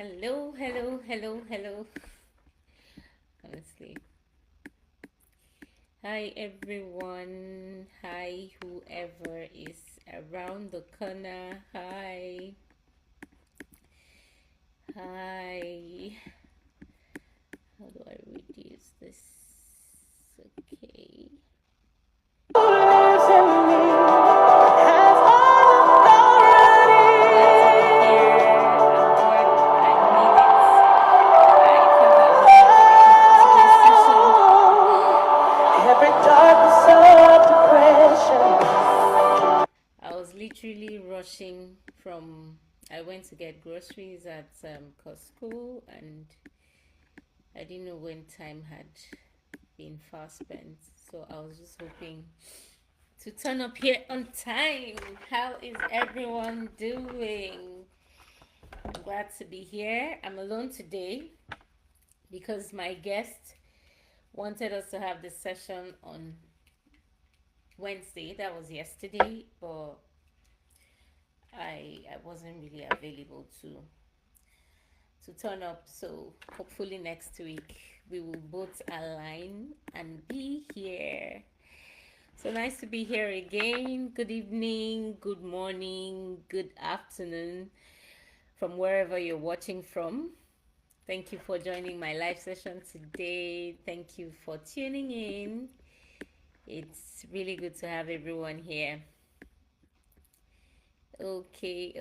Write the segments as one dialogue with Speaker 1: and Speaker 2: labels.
Speaker 1: Hello, hello, hello, hello. Honestly. Hi, everyone. Hi, whoever is around the corner. Hi. Hi. How do I reduce this? Okay. I was literally rushing from. I went to get groceries at Costco, and I didn't know when time had been fast spent. So I was just hoping to turn up here on time. How is everyone doing? I'm glad to be here. I'm alone today because my guest wanted us to have this session on Wednesday. That was yesterday, but I wasn't really available to turn up. So hopefully next week we will both align and be here. So nice to be here again. Good evening, good morning, good afternoon from wherever you're watching from. Thank you for joining my live session today. Thank you for tuning in. It's really good to have everyone here. Okay.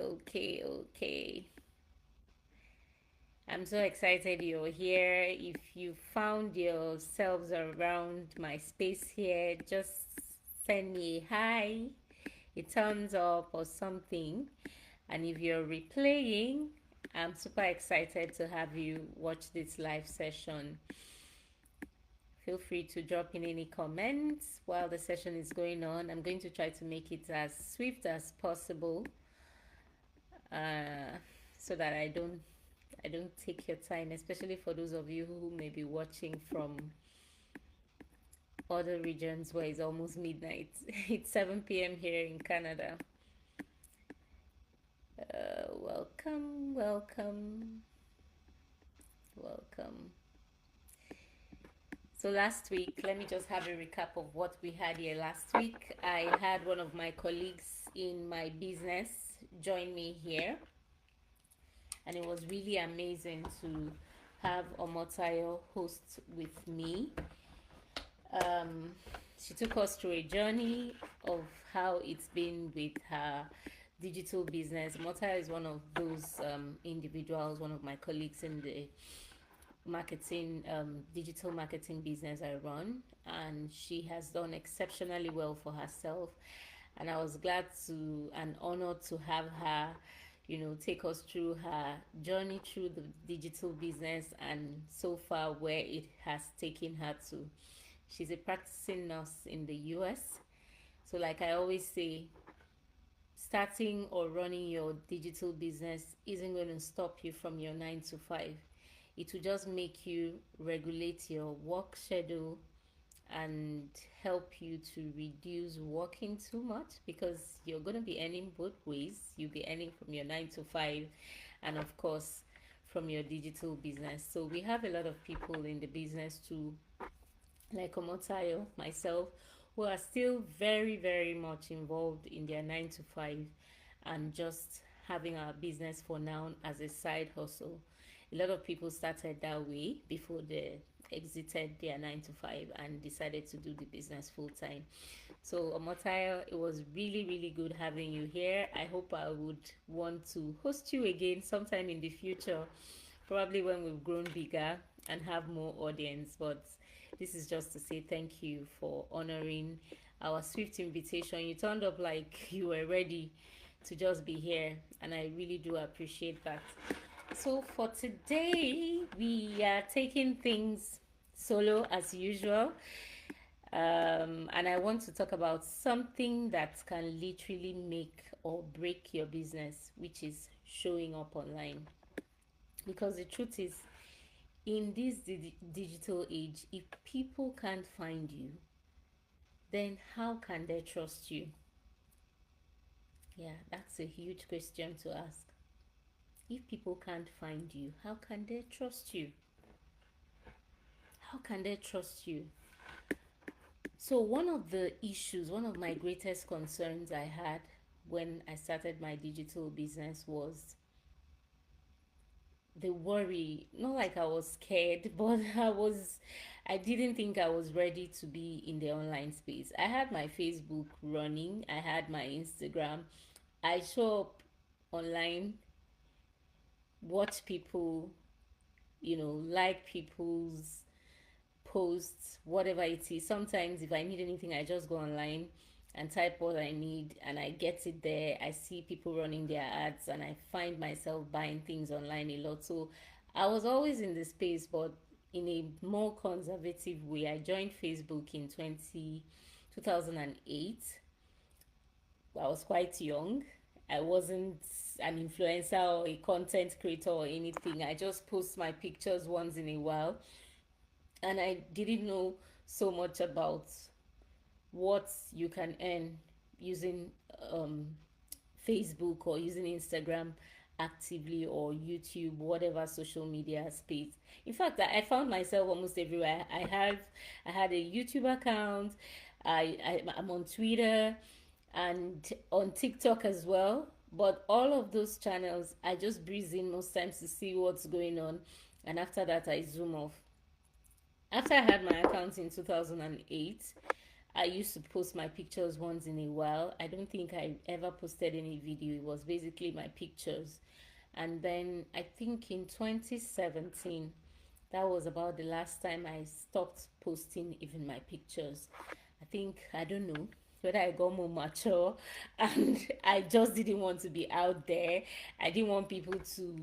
Speaker 1: I'm so excited you're here. If you found yourselves around my space here, just send me a hi, a thumbs up, or something. And if you're replaying, I'm super excited to have you watch this live session. Feel free to drop in any comments while the session is going on. I'm going to try to make it as swift as possible, uh, so that I don't take your time, especially for those of you who may be watching from other regions where it's almost midnight. It's 7 p.m. here in Canada. Welcome. So last week, let me just have a recap of what we had here last week. I had one of my colleagues in my business join me here, and it was really amazing to have Omotayo host with me. She took us through a journey of how it's been with her digital business. Omotayo is one of those individuals, one of my colleagues in the digital marketing business I run, and she has done exceptionally well for herself. And I was glad to and honored to have her, take us through her journey through the digital business and so far where it has taken her to. She's a practicing nurse in the US. So, like I always say, starting or running your digital business isn't going to stop you from your 9 to 5. It will just make you regulate your work schedule and help you to reduce working too much, because you're going to be earning both ways. You'll be earning from your 9 to 5 and, of course, from your digital business. So, we have a lot of people in the business too, like Omotayo, myself, who are still very, very much involved in their 9 to 5 and just having our business for now as a side hustle. A lot of people started that way before they exited their 9 to 5 and decided to do the business full time. So, Omotayo, it was really, really good having you here. I hope I would want to host you again sometime in the future, probably when we've grown bigger and have more audience. But this is just to say thank you for honoring our swift invitation. You turned up like you were ready to just be here, and I really do appreciate that. So, for today, we are taking things solo as usual. And I want to talk about something that can literally make or break your business, which is showing up online. Because the truth is, in this digital age, if people can't find you, then how can they trust you? Yeah, that's a huge question to ask. If people can't find you, how can they trust you? How can they trust you? So, one of the issues, one of my greatest concerns I had when I started my digital business was the worry. Not like I was scared, but I didn't think I was ready to be in the online space. I had my Facebook running, I had my Instagram. I show up online, watch people, like people's posts, whatever it is. Sometimes, if I need anything, I just go online and type what I need and I get it there. I see people running their ads and I find myself buying things online a lot. So I was always in the space, but in a more conservative way. I joined Facebook in 2008. I was quite young. I wasn't an influencer or a content creator or anything. I just post my pictures once in a while, and I didn't know so much about what you can earn using um, Facebook or using Instagram actively, or YouTube, whatever social media space. In fact, I found myself almost everywhere. I had a YouTube account. I'm on Twitter and on TikTok as well. But all of those channels, I just breeze in most times to see what's going on, and after that, I zoom off. After I had my account in 2008, I used to post my pictures once in a while. I don't think I ever posted any video. It was basically my pictures. And then I think in 2017, that was about the last time I stopped posting even my pictures. I think, I don't know whether I got more mature and I just didn't want to be out there. I didn't want people to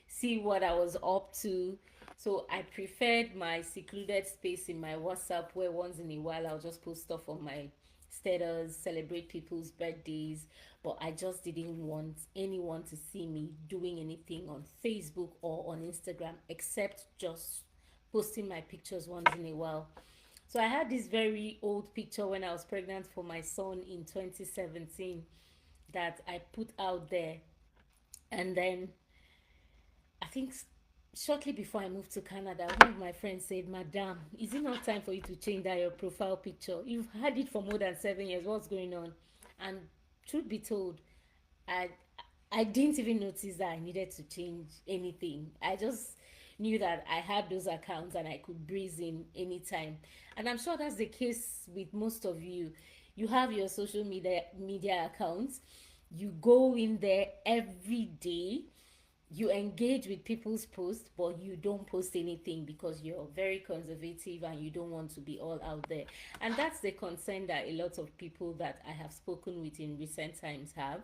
Speaker 1: see what I was up to. So I preferred my secluded space in my WhatsApp, where once in a while I'll just post stuff on my status, celebrate people's birthdays. But I just didn't want anyone to see me doing anything on Facebook or on Instagram except just posting my pictures once in a while. So I had this very old picture when I was pregnant for my son in 2017 that I put out there. And then I think shortly before I moved to Canada, one of my friends said, Madam, is it not time for you to change that your profile picture? You've had it for more than 7 years. What's going on? And truth be told, I I didn't even notice that I needed to change anything. I just knew that I had those accounts and I could breeze in anytime. And I'm sure that's the case with most of you. You have your social media accounts. You go in there every day, you engage with people's posts, but you don't post anything because you're very conservative and you don't want to be all out there. And that's the concern that a lot of people that I have spoken with in recent times have.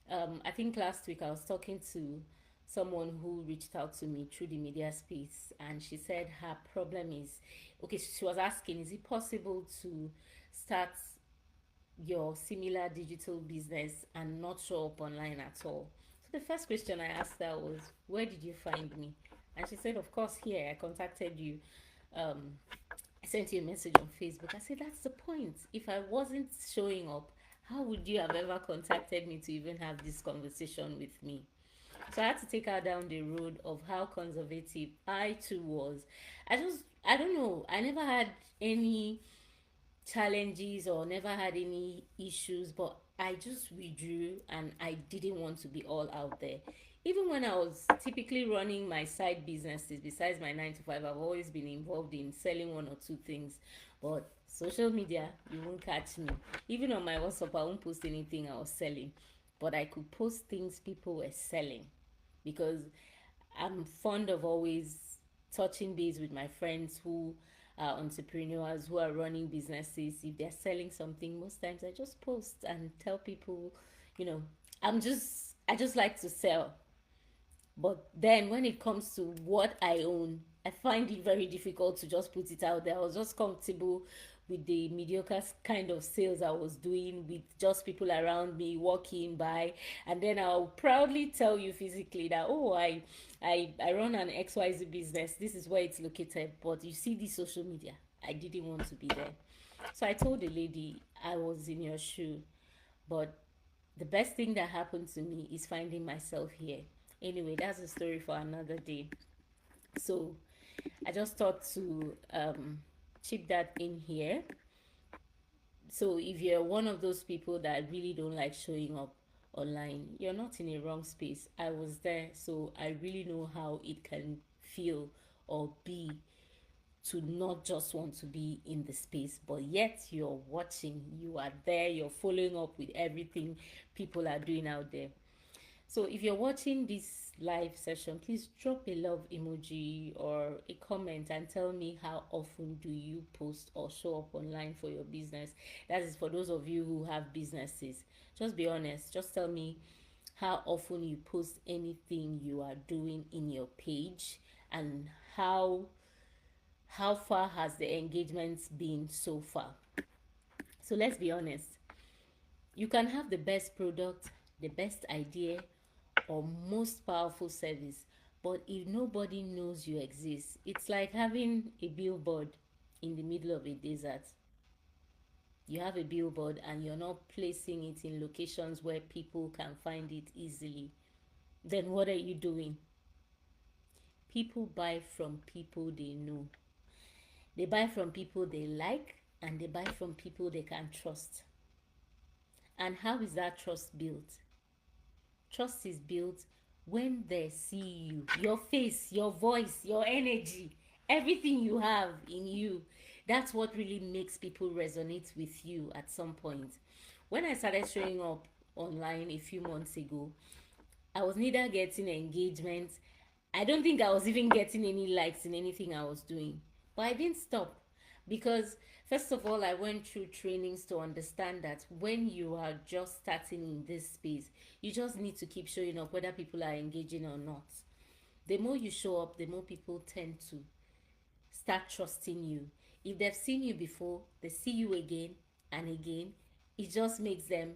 Speaker 1: I think last week I was talking to someone who reached out to me through the media space, and she said her problem is, okay, she was asking, is it possible to start your similar digital business and not show up online at all? So the first question I asked her was, where did you find me? And she said, of course, here. I contacted you. Um, I sent you a message on Facebook. I said, that's the point. If I wasn't showing up, how would you have ever contacted me to even have this conversation with me? So I had to take her down the road of how conservative I too was. I don't know. I never had any challenges or never had any issues, but I just withdrew and I didn't want to be all out there. Even when I was typically running my side businesses besides my 9 to 5, I've always been involved in selling one or two things. But social media, you won't catch me. Even on my WhatsApp, I won't post anything I was selling. But I could post things people were selling because I'm fond of always touching base with my friends who are entrepreneurs, who are running businesses. If they're selling something, most times I just post and tell people, you know, I just like to sell. But then when it comes to what I own, I find it very difficult to just put it out there. I was just comfortable with the mediocre kind of sales I was doing with just people around me walking by. And then I'll proudly tell you physically that, oh, I run an XYZ business. This is where it's located. But you see this social media. I didn't want to be there. So I told the lady I was in your shoe. But the best thing that happened to me is finding myself here. Anyway, that's a story for another day. So I just thought to chip that in here. So if you're one of those people that really don't like showing up online, you're not in a wrong space. I was there, so I really know how it can feel or be to not just want to be in the space, but yet you're watching, you are there, you're following up with everything people are doing out there. So if you're watching this live session, please drop a love emoji or a comment and tell me how often do you post or show up online for your business. That is for those of you who have businesses. Just be honest. Just tell me how often you post anything you are doing in your page, and how far has the engagement been so far. So let's be honest. You can have the best product, the best idea, or most powerful service, but if nobody knows you exist, it's like having a billboard in the middle of a desert. You have a billboard and you're not placing it in locations where people can find it easily. Then what are you doing? People buy from people they know. They buy from people they like, and they buy from people they can trust. And how is that trust built? Trust is built when they see you, your face, your voice, your energy, everything you have in you. That's what really makes people resonate with you at some point. When I started showing up online a few months ago, I was neither getting engagement. I don't think I was even getting any likes in anything I was doing. But I didn't stop because, first of all, I went through trainings to understand that when you are just starting in this space, you just need to keep showing up whether people are engaging or not. The more you show up, the more people tend to start trusting you. If they've seen you before, they see you again and again. It just makes them,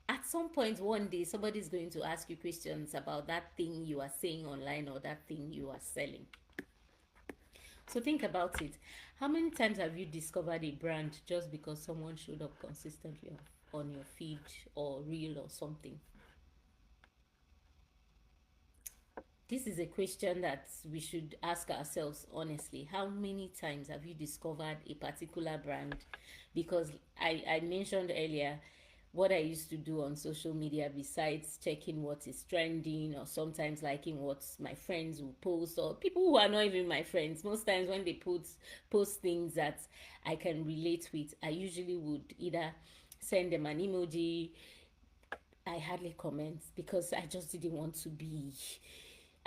Speaker 1: at some point one day, somebody's going to ask you questions about that thing you are saying online or that thing you are selling. So think about it. How many times have you discovered a brand just because someone showed up consistently on your feed or reel or something? This is a question that we should ask ourselves honestly. How many times have you discovered a particular brand? Because I mentioned earlier what I used to do on social media besides checking what is trending or sometimes liking what my friends will post, or people who are not even my friends. Most times when they post things that I can relate with, I usually would either send them an emoji. I hardly comment because I just didn't want to be.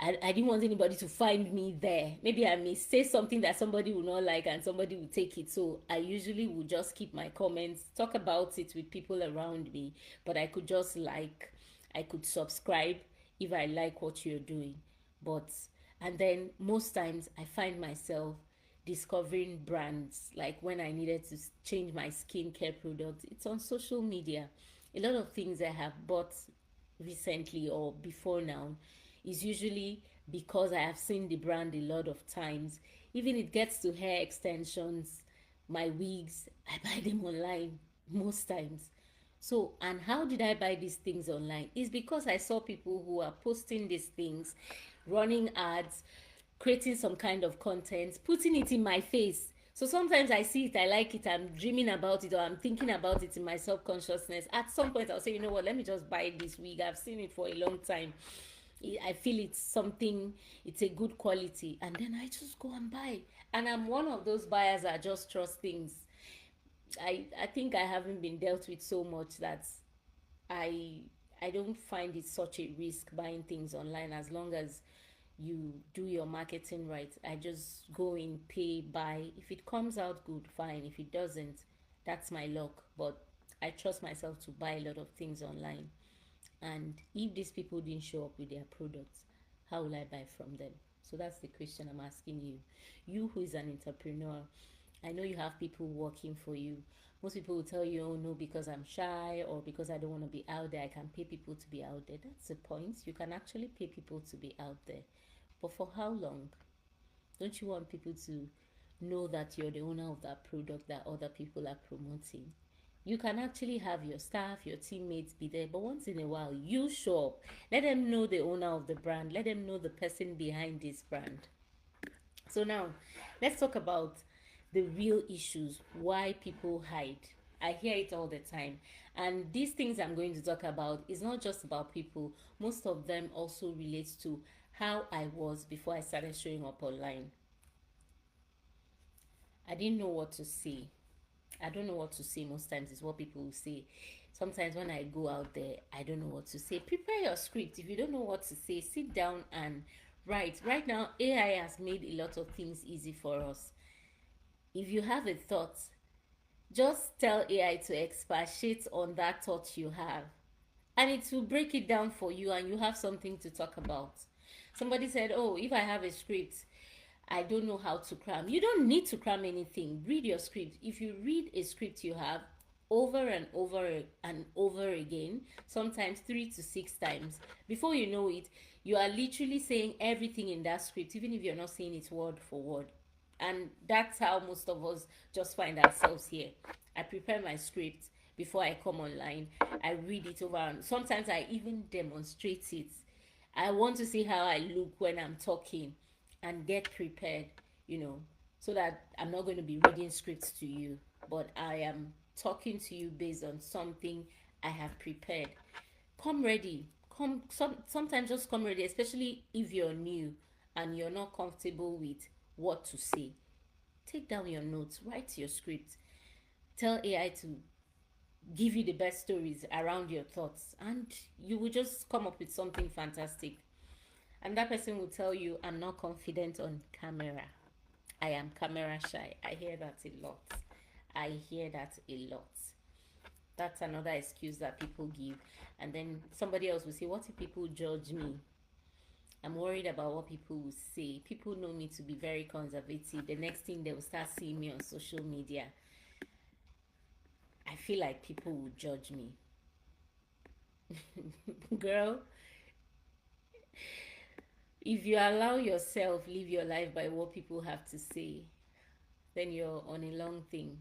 Speaker 1: I didn't want anybody to find me there. Maybe I may say something that somebody will not like and somebody will take it. So I usually would just keep my comments, talk about it with people around me. But I could just like, I could subscribe if I like what you're doing. But, and then most times I find myself discovering brands, like when I needed to change my skincare product, it's on social media. A lot of things I have bought recently or before now is usually because I have seen the brand a lot of times. Even it gets to hair extensions, my wigs, I buy them online most times. So, and how did I buy these things online? It's because I saw people who are posting these things, running ads, creating some kind of content, putting it in my face. So sometimes I see it, I like it, I'm dreaming about it, or I'm thinking about it in my subconsciousness. At some point, I'll say, you know what, let me just buy this wig. I've seen it for a long time. I feel it's something, it's a good quality. And then I just go and buy. And I'm one of those buyers that just trust things. I think I haven't been dealt with so much that I I don't find it such a risk buying things online as long as you do your marketing right. I just go in, pay, buy. If it comes out good, fine. If it doesn't, that's my luck. But I trust myself to buy a lot of things online. And if these people didn't show up with their products, how will I buy from them? So that's the question I'm asking you. You who is an entrepreneur, I know you have people working for you. Most people will tell you, oh no, because I'm shy or because I don't want to be out there, I can pay people to be out there. That's the point. You can actually pay people to be out there. But for how long? Don't you want people to know that you're the owner of that product that other people are promoting? You can actually have your staff, your teammates be there, but once in a while, you show up. Let them know the owner of the brand, let them know the person behind this brand. So now, let's talk about the real issues why people hide. I hear it all the time. And these things I'm going to talk about is not just about people. Most of them also relates to how I was before I started showing up online. I didn't know what to say. I don't know what to say most times is what people will say. Sometimes when I go out there, I don't know what to say. Prepare your script. If you don't know what to say, sit down and write. Right now, AI has made a lot of things easy for us. If you have a thought, just tell AI to expatiate on that thought you have, and it will break it down for you, and you have something to talk about. Somebody said, oh, if I have a script, I don't know how to cram. You don't need to cram anything. Read your script. If you read a script you have over and over and over again, sometimes 3 to 6 times, before you know it, you are literally saying everything in that script, even if you're not saying it word for word. And that's how most of us just find ourselves here. I prepare my script before I come online. I read it over, and sometimes I even demonstrate it. I want to see how I look when I'm talking and get prepared, you know, so that I'm not going to be reading scripts to you, but I am talking to you based on something I have prepared. Come ready. Sometimes just come ready, especially if you're new and you're not comfortable with what to say. Take down your notes, write your script, tell AI to give you the best stories around your thoughts, and you will just come up with something fantastic. And that person will tell you, I'm not confident on camera. I am camera shy. I hear that a lot. I hear that a lot. That's another excuse that people give. And then somebody else will say, what if people judge me? I'm worried about what people will say. People know me to be very conservative. The next thing they will start seeing me on social media. I feel like people will judge me. Girl, if you allow yourself live your life by what people have to say, then you're on a long thing.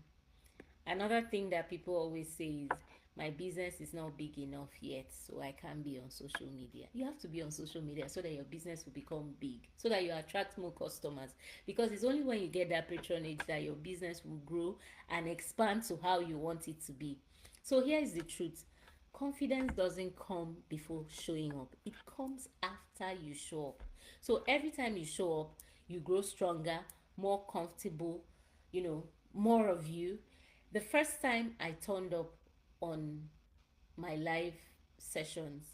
Speaker 1: Another thing that people always say is, my business is not big enough yet, so I can't be on social media. You have to be on social media so that your business will become big, so that you attract more customers. Because it's only when you get that patronage that your business will grow and expand to how you want it to be. So here is the truth: confidence doesn't come before showing up, it comes after you show up. So every time you show up, you grow stronger, more comfortable, you know, more of you. The first time I turned up on my live sessions,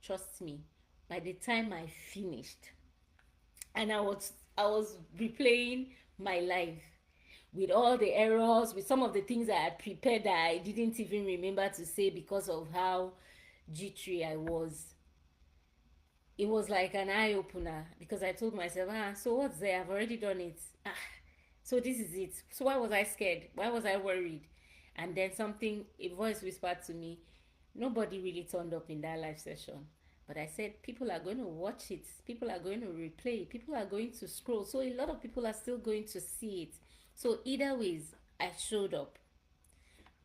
Speaker 1: trust me, by the time I finished, and I was replaying my life with all the errors, with some of the things I had prepared that I didn't even remember to say because of how jittery I was. It was like an eye opener, because I told myself, so what's there? I've already done it. So this is it. So why was I scared? Why was I worried? And then a voice whispered to me, nobody really turned up in that live session. But I said, people are going to watch it. People are going to replay. People are going to scroll. So a lot of people are still going to see it. So either ways, I showed up.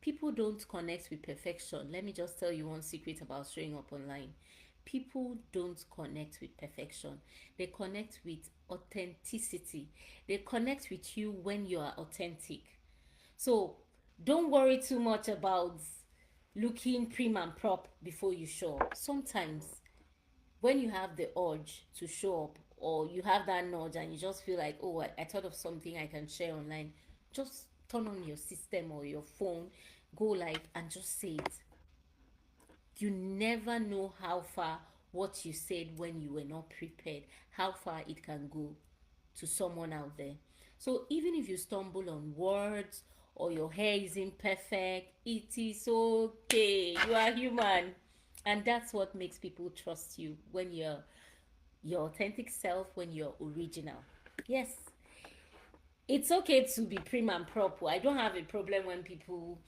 Speaker 1: People don't connect with perfection. Let me just tell you one secret about showing up online. People don't connect with perfection. They connect with authenticity. They connect with you when you are authentic. So don't worry too much about looking prim and prop before you show up. Sometimes when you have the urge to show up, or you have that nudge and you just feel like, oh, I thought of something I can share online, just turn on your system or your phone, go live, and just say it. You never know how far what you said when you were not prepared, how far it can go to someone out there. So even if you stumble on words or your hair isn't perfect, it is okay. You are human. And that's what makes people trust you, when you're your authentic self, when you're original. Yes, it's okay to be prim and proper. I don't have a problem when people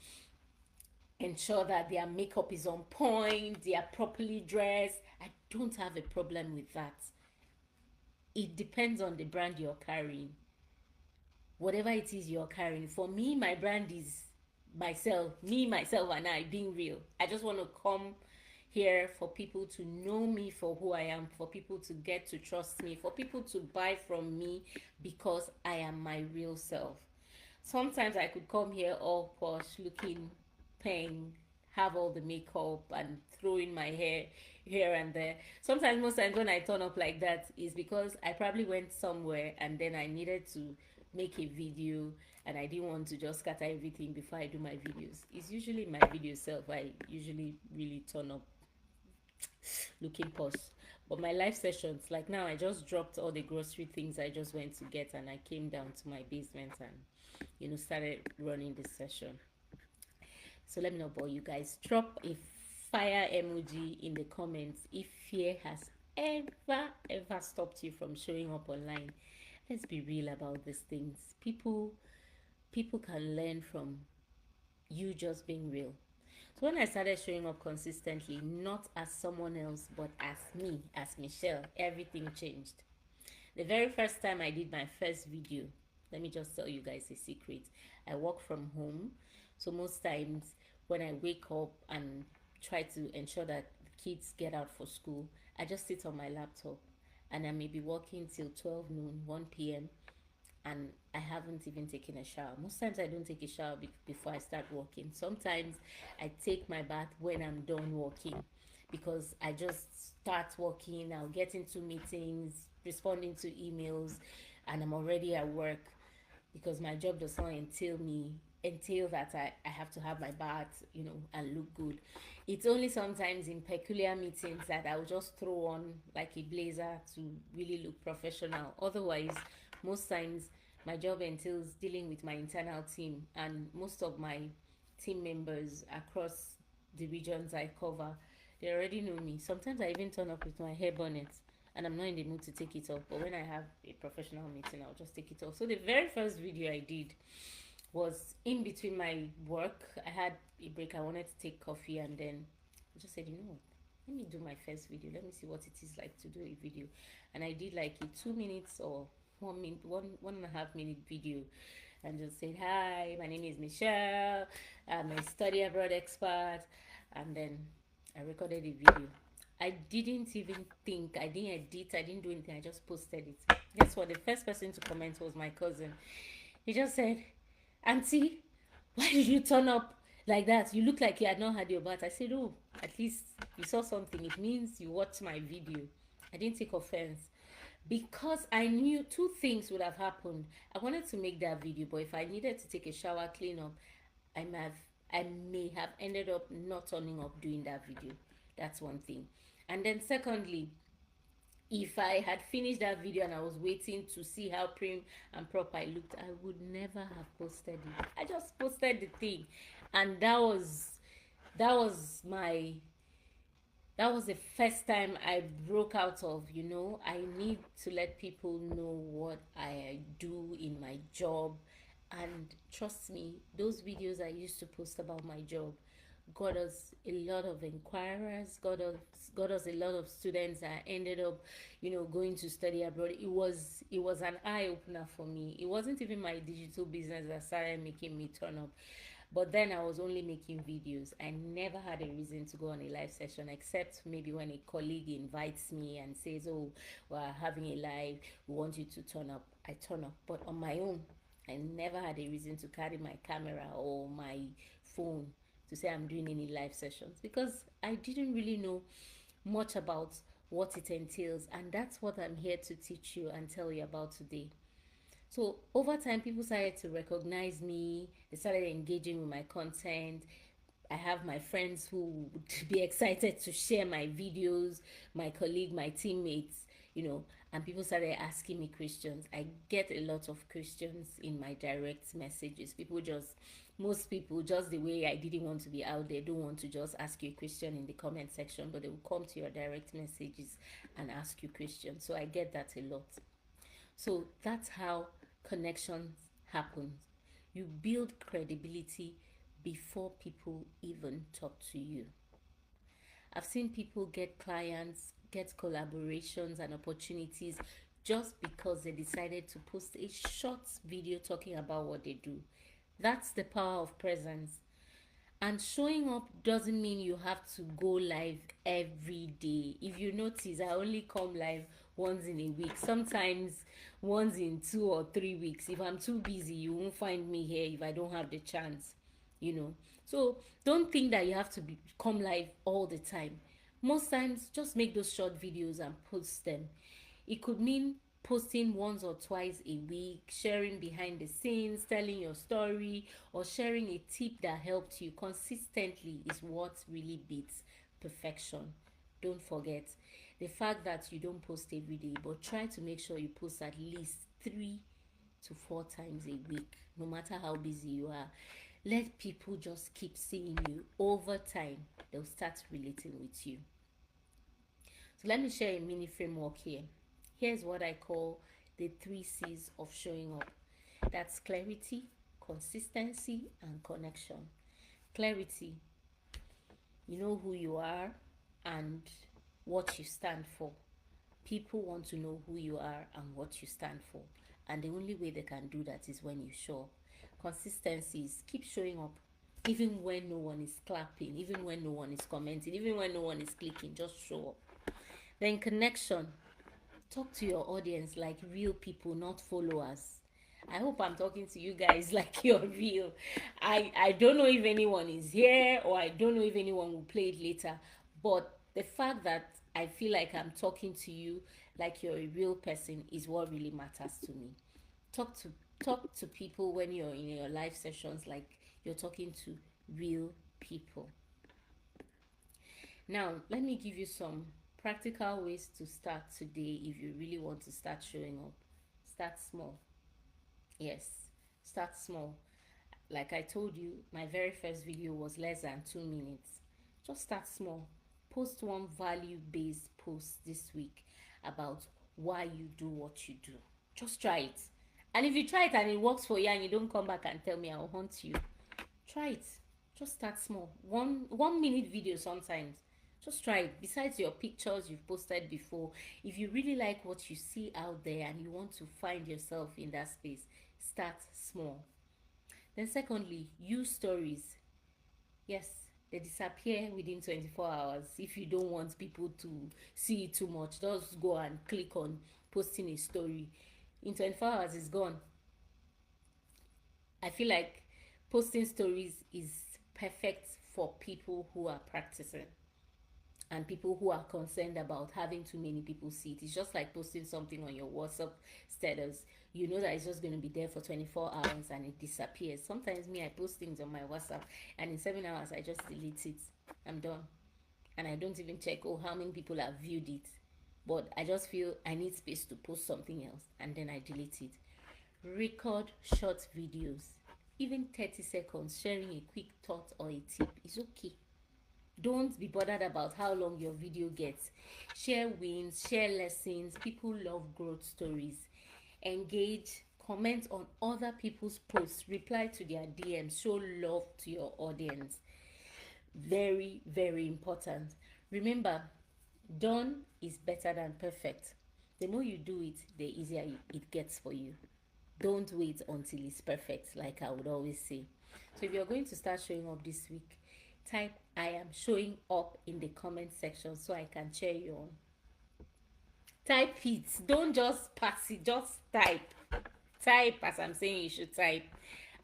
Speaker 1: ensure that their makeup is on point, they are properly dressed. I don't have a problem with that. It depends on the brand you're carrying. Whatever it is you're carrying. For me, my brand is myself, me, myself, and I being real. I just want to come here for people to know me for who I am, for people to get to trust me, for people to buy from me because I am my real self. Sometimes I could come here all posh, looking pink, have all the makeup and throw in my hair here and there. Sometimes, most times when I turn up like that is because I probably went somewhere and then I needed to make a video and I didn't want to just scatter everything before I do my videos. It's usually my video self. I usually really turn up looking posh. But my live sessions, like now, I just dropped all the grocery things I just went to get and I came down to my basement and started running this session. So let me know about you guys. Drop a fire emoji in the comments if fear has ever stopped you from showing up online. Let's be real about these things. People can learn from you just being real. So when I started showing up consistently, not as someone else, but as me, as Michelle, everything changed. The very first time I did my first video, let me just tell you guys a secret. I work from home, so most times when I wake up and try to ensure that the kids get out for school, I just sit on my laptop and I may be working till 12 noon, 1 p.m. and I haven't even taken a shower. Most times I don't take a shower before I start working. Sometimes I take my bath when I'm done working because I just start working. I'll get into meetings, responding to emails, and I'm already at work because my job does not entail that I have to have my bath, and look good. It's only sometimes in peculiar meetings that I'll just throw on like a blazer to really look professional. Otherwise, most times my job entails dealing with my internal team and most of my team members across the regions I cover. They already know me. Sometimes I even turn up with my hair bonnet and I'm not in the mood to take it off. But when I have a professional meeting, I'll just take it off. So the very first video I did was in between my work. I had a break. I wanted to take coffee and then I just said, you know what? Let me do my first video. Let me see what it is like to do a video. And I did like a 2 minutes or 1 minute, one and a half minute video and just said, hi, my name is Michelle. I'm a study abroad expert. And then I recorded a video. I didn't even think, I didn't edit, I didn't do anything, I just posted it. Guess what? The first person to comment was my cousin. He just said, Auntie, why did you turn up like that? You look like you had not had your bath. I said, oh, at least you saw something. It means you watched my video. I didn't take offense because I knew two things would have happened. I wanted to make that video, but if I needed to take a shower, clean up, I may have ended up not turning up doing that video. That's one thing. And then secondly, if I had finished that video and I was waiting to see how prim and proper I looked, I would never have posted it. I just posted the thing, and my that was the first time I broke out of, I need to let people know what I do in my job. And trust me, those videos I used to post about my job got us a lot of inquirers, got us a lot of students that ended up, going to study abroad. It was an eye opener for me. It wasn't even my digital business that started making me turn up. But then I was only making videos. I never had a reason to go on a live session except maybe when a colleague invites me and says, oh, we're having a live, we want you to turn up. I turn up. But on my own, I never had a reason to carry my camera or my phone to say I'm doing any live sessions because I didn't really know much about what it entails. And that's what I'm here to teach you and tell you about today. So over time, people started to recognize me. They started engaging with my content. I have my friends who would be excited to share my videos, my colleague, my teammates, and people started asking me questions. I get a lot of questions in my direct messages. Most people, just the way I didn't want to be out there, don't want to just ask you a question in the comment section, but they will come to your direct messages and ask you questions. So I get that a lot. So that's how connections happen. You build credibility before people even talk to you. I've seen people get clients, get collaborations and opportunities just because they decided to post a short video talking about what they do. That's the power of presence. And showing up doesn't mean you have to go live every day. If you notice, I only come live once in a week, sometimes once in 2 or 3 weeks. If I'm too busy, you won't find me here if I don't have the chance, you know. So don't think that you have to come live all the time. Most times, just make those short videos and post them. It could mean posting once or twice a week, sharing behind the scenes, telling your story, or sharing a tip that helped you consistently is what really beats perfection. Don't forget the fact that you don't post every day, but try to make sure you post at least 3 to 4 times a week, no matter how busy you are. Let people just keep seeing you. Over time, they'll start relating with you. So let me share a mini framework here. Here's what I call the 3 C's of showing up. That's clarity, consistency, and connection. Clarity, you know who you are and what you stand for. People want to know who you are and what you stand for. And the only way they can do that is when you show up. Consistency is keep showing up even when no one is clapping, even when no one is commenting, even when no one is clicking, just show up. Then connection. Talk to your audience like real people, not followers. I hope I'm talking to you guys like you're real. I don't know if anyone is here, or I don't know if anyone will play it later. But the fact that I feel like I'm talking to you like you're a real person is what really matters to me. Talk to talk to people when you're in your live sessions like you're talking to real people. Now, let me give you some practical ways to start today if you really want to start showing up. Start small. Yes, start small. Like I told you, my very first video was less than 2 minutes. Just start small. Post one value based post this week about why you do what you do. Just try it. And if you try it and it works for you and you don't come back and tell me, I'll hunt you. Try it. Just start small. One minute video sometimes. Just try it. Besides your pictures you've posted before, if you really like what you see out there and you want to find yourself in that space, start small. Then secondly, use stories. Yes, they disappear within 24 hours. If you don't want people to see it too much, just go and click on posting a story. In 24 hours, it's gone. I feel like posting stories is perfect for people who are practicing and people who are concerned about having too many people see it. It's just like posting something on your WhatsApp status. You know that it's just going to be there for 24 hours and it disappears. Sometimes me, I post things on my WhatsApp and in 7 hours I just delete it. I'm done. And I don't even check, oh, how many people have viewed it. But I just feel I need space to post something else and then I delete it. Record short videos, even 30 seconds, sharing a quick thought or a tip is okay. Don't be bothered about how long your video gets. Share wins, share lessons. People love growth stories. Engage, comment on other people's posts, reply to their DMs, show love to your audience. Very, very important. Remember, done is better than perfect. The more you do it, the easier it gets for you. Don't wait until it's perfect, like I would always say. So if you're going to start showing up this week, type I am showing up in the comment section so I can cheer you on. Type it. Don't just pass it, just type. Type as I'm saying you should type.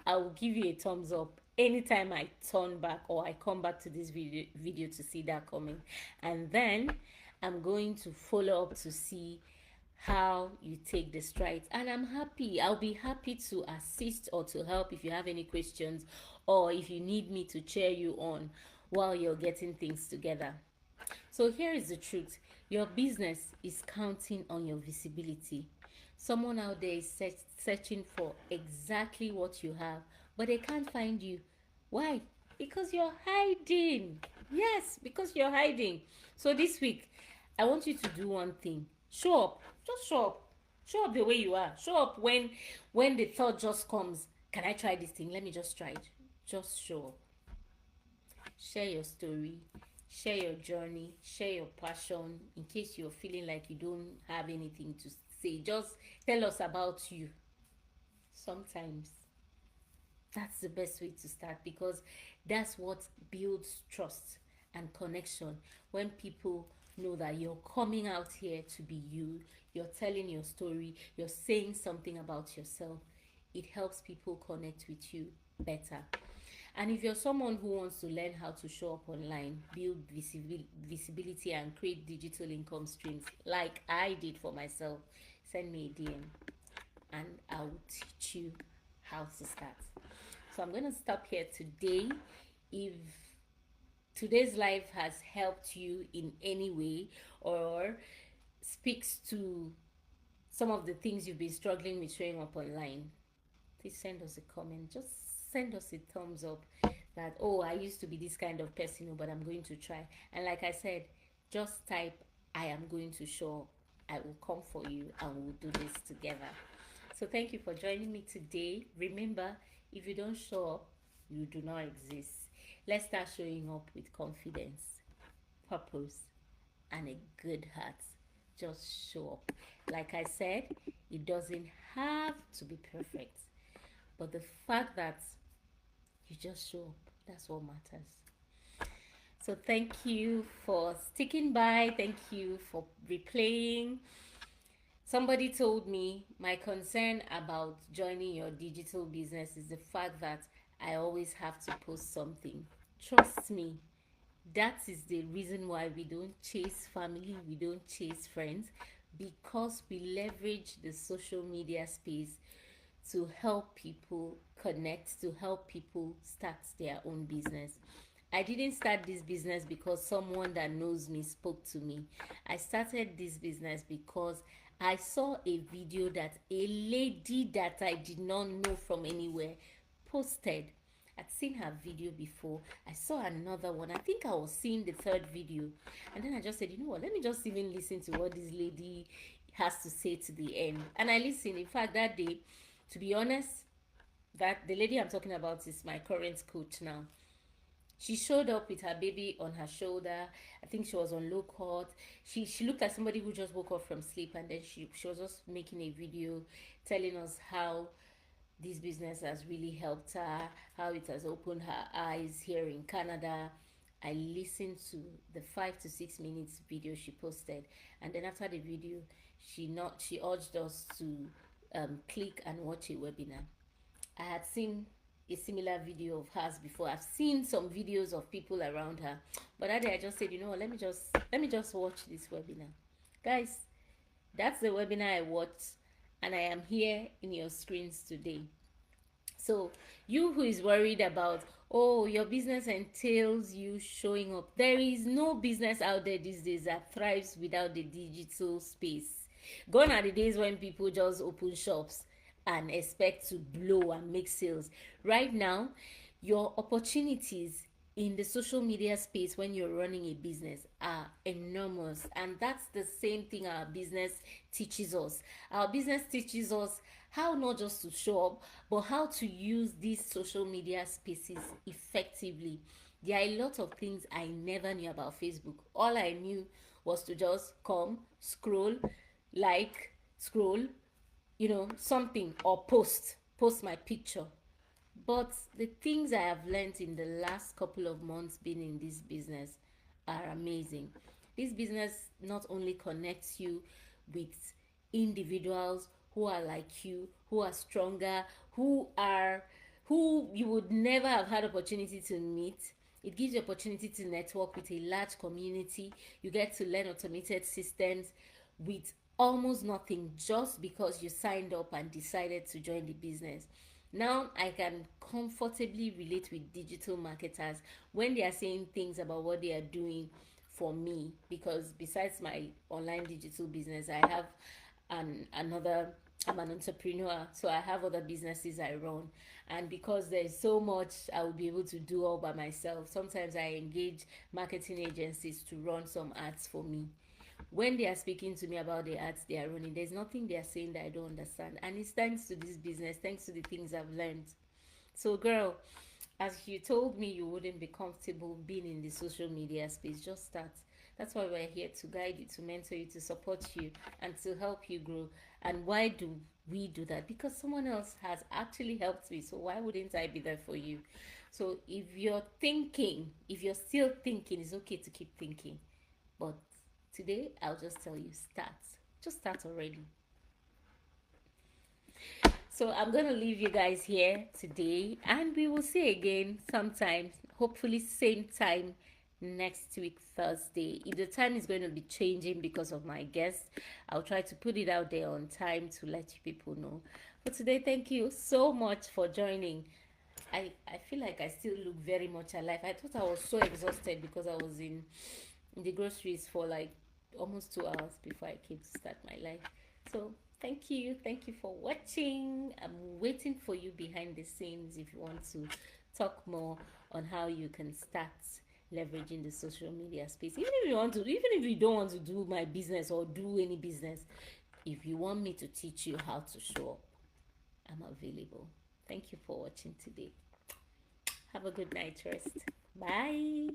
Speaker 1: I will give you a thumbs up anytime I turn back or I come back to this video to see that coming. And then I'm going to follow up to see how you take the strides, and I'll be happy to assist or to help if you have any questions or if you need me to cheer you on while you're getting things together. So here is the truth: your business is counting on your visibility. Someone out there is searching for exactly what you have, but they can't find you. Why? Because you're hiding. Yes, because you're hiding. So this week, I want you to do one thing. Show up. Just show up. Show up the way you are. Show up when the thought just comes. Can I try this thing? Let me just try it. Just show up. Share your story, share your journey, share your passion. In case you're feeling like you don't have anything to say, just tell us about you. Sometimes That's the best way to start, because that's what builds trust and connection. When people know that you're coming out here to be you, you're telling your story, you're saying something about yourself, it helps people connect with you better. And if you're someone who wants to learn how to show up online, build visibility, and create digital income streams like I did for myself, send me a DM and I will teach you how to start. So I'm going to stop here today. If today's life has helped you in any way or speaks to some of the things you've been struggling with showing up online, please send us a comment. Just send us a thumbs up that, oh, I used to be this kind of person, but I'm going to try. And like I said, just type, I am going to show up. I will come for you and we'll do this together. So thank you for joining me today. Remember, if you don't show up, you do not exist. Let's start showing up with confidence, purpose, and a good heart. Just show up. Like I said, it doesn't have to be perfect, but the fact that you just show up, that's what matters. So thank you for sticking by. Thank you for replaying. Somebody told me my concern about joining your digital business is the fact that I always have to post something. Trust me, that is the reason why we don't chase family, we don't chase friends, because we leverage the social media space to help people connect, to help people start their own business. I didn't start this business because someone that knows me spoke to me. I started this business because I saw a video that a lady that I did not know from anywhere posted. I'd seen her video before. I saw another one. I think I was seeing the third video. And then I just said, you know what, let me just even listen to what this lady has to say to the end. And I listened. In fact, that day, to be honest, that the lady I'm talking about is my current coach now. She showed up with her baby on her shoulder. I think she was on low cut. She looked like somebody who just woke up from sleep, and then she was just making a video telling us how this business has really helped her, how it has opened her eyes here in Canada. I listened to the 5 to 6 minutes video she posted, and then after the video, she urged us to click and watch a webinar. I had seen a similar video of hers before. I've seen some videos of people around her, but that day I just said, you know what, let me just watch this webinar, guys. That's the webinar I watched, and I am here in your screens today. So you who is worried about, oh, your business entails you showing up, there is no business out there these days that thrives without the digital space. Gone are the days when people just open shops and expect to blow and make sales. Right now, your opportunities in the social media space when you're running a business are enormous, and that's the same thing our business teaches us. Our business teaches us how not just to show up, but how to use these social media spaces effectively. There are a lot of things I never knew about Facebook. All I knew was to just come, scroll, like, scroll, something, or post my picture. But the things I have learned in the last couple of months being in this business are amazing. This business not only connects you with individuals who are like you, who are stronger, who you would never have had opportunity to meet. It gives you opportunity to network with a large community. You get to learn automated systems with almost nothing, just because you signed up and decided to join the business. Now I can comfortably relate with digital marketers when they are saying things about what they are doing for me, because besides my online digital business, I have another, I'm an entrepreneur, so I have other businesses I run. And because there's so much I will be able to do all by myself, sometimes I engage marketing agencies to run some ads for me. When they are speaking to me about the ads they are running, there's nothing they are saying that I don't understand. And it's thanks to this business, thanks to the things I've learned. So, girl, as you told me you wouldn't be comfortable being in the social media space, just start. That's why we're here, to guide you, to mentor you, to support you, and to help you grow. And why do we do that? Because someone else has actually helped me. So why wouldn't I be there for you? So if you're still thinking, it's okay to keep thinking. But today, I'll just tell you, start. Just start already. So I'm gonna leave you guys here today, and we will see again sometime. Hopefully, same time next week, Thursday. If the time is going to be changing because of my guest, I'll try to put it out there on time to let you people know. But today, thank you so much for joining. I feel like I still look very much alive. I thought I was so exhausted because I was in the groceries for like almost 2 hours before I came to start my life. So thank you for watching. I'm waiting for you behind the scenes if you want to talk more on how you can start leveraging the social media space. Even if you don't want to do my business or do any business, if you want me to teach you how to show up, I'm available. Thank you for watching today. Have a good night rest. Bye.